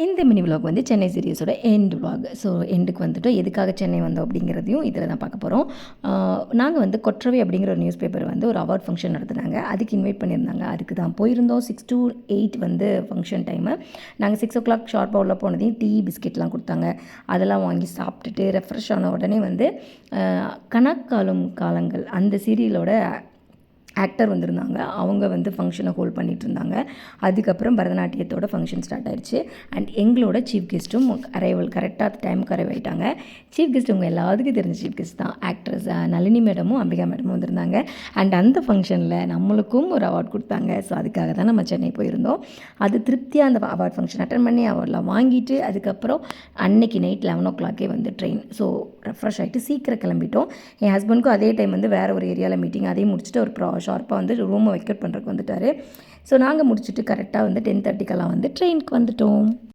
இந்த mini vlog வந்து Chennai சீரியஸோட end vlog. So எண்டுக்கு வந்துட்டோம். எதுக்காக சென்னை வந்தோம் அப்படிங்கிறதையும் இதில் தான் பார்க்க போகிறோம். நாங்கள் வந்து கொற்றவை அப்படிங்கிற ஒரு நியூஸ் பேப்பர் வந்து ஒரு அவார்ட் ஃபங்க்ஷன் நடத்துனாங்க. அதுக்கு இன்வைட் பண்ணியிருந்தாங்க. அதுக்கு தான் போயிருந்தோம். 6 to 8 வந்து ஃபங்க்ஷன் டைமு. நாங்கள் 6 o'clock ஷார்ப்பாக உள்ள போனதையும் டீ பிஸ்கெட்லாம் கொடுத்தாங்க. அதெல்லாம் வாங்கி சாப்பிட்டுட்டு ரெஃப்ரெஷ் ஆன உடனே வந்து கனக்காலும் காலங்கள் அந்த சீரியலோட ஆக்டர் வந்திருந்தாங்க. அவங்க வந்து ஃபங்க்ஷனை ஹோல்ட் பண்ணிகிட்டு இருந்தாங்க. அதுக்கப்புறம் பரதநாட்டியத்தோட ஃபங்க்ஷன் ஸ்டார்ட் ஆயிடுச்சு. அண்ட் எங்களோட சீஃப் கெஸ்ட்டும் அரைவல் கரெக்டாக டைமுக்கு அரைவ் ஆகிட்டாங்க. சீஃப் கெஸ்ட் உங்கள் எல்லாத்துக்கும் தெரிஞ்ச சீஃப் கெஸ்ட் தான். ஆக்ட்ரஸ் நளினி மேடமும் அம்பிகா மேடமும் வந்திருந்தாங்க. அண்ட் அந்த ஃபங்க்ஷனில் நம்மளுக்கும் ஒரு அவார்ட் கொடுத்தாங்க. ஸோ அதுக்காக தான் நம்ம சென்னை போயிருந்தோம். அது திருப்தியாக அந்த அவார்ட் ஃபங்க்ஷன் அட்டன் பண்ணி அவார்ட்லாம் வாங்கிட்டு அதுக்கப்புறம் அன்னைக்கு நைட் 11 o'clock வந்து ட்ரெயின். ஸோ ரெஃப்ரெஷ் ஆகிட்டு சீக்கிரம் கிளம்பிட்டோம். என் ஹஸ்பண்டுக்கும் அதே டைம் வந்து வேறு ஒரு ஏரியாவில் மீட்டிங். அதையும் முடிச்சுட்டு ஒரு ஷார்ப்பாக வந்து ரூமை வெக்கேட் பண்ணுறதுக்கு வந்துட்டார். ஸோ நாங்கள் முடிச்சுட்டு கரெக்டாக வந்து 10:30க்கெல்லாம் வந்து ட்ரெயினுக்கு வந்துட்டோம்.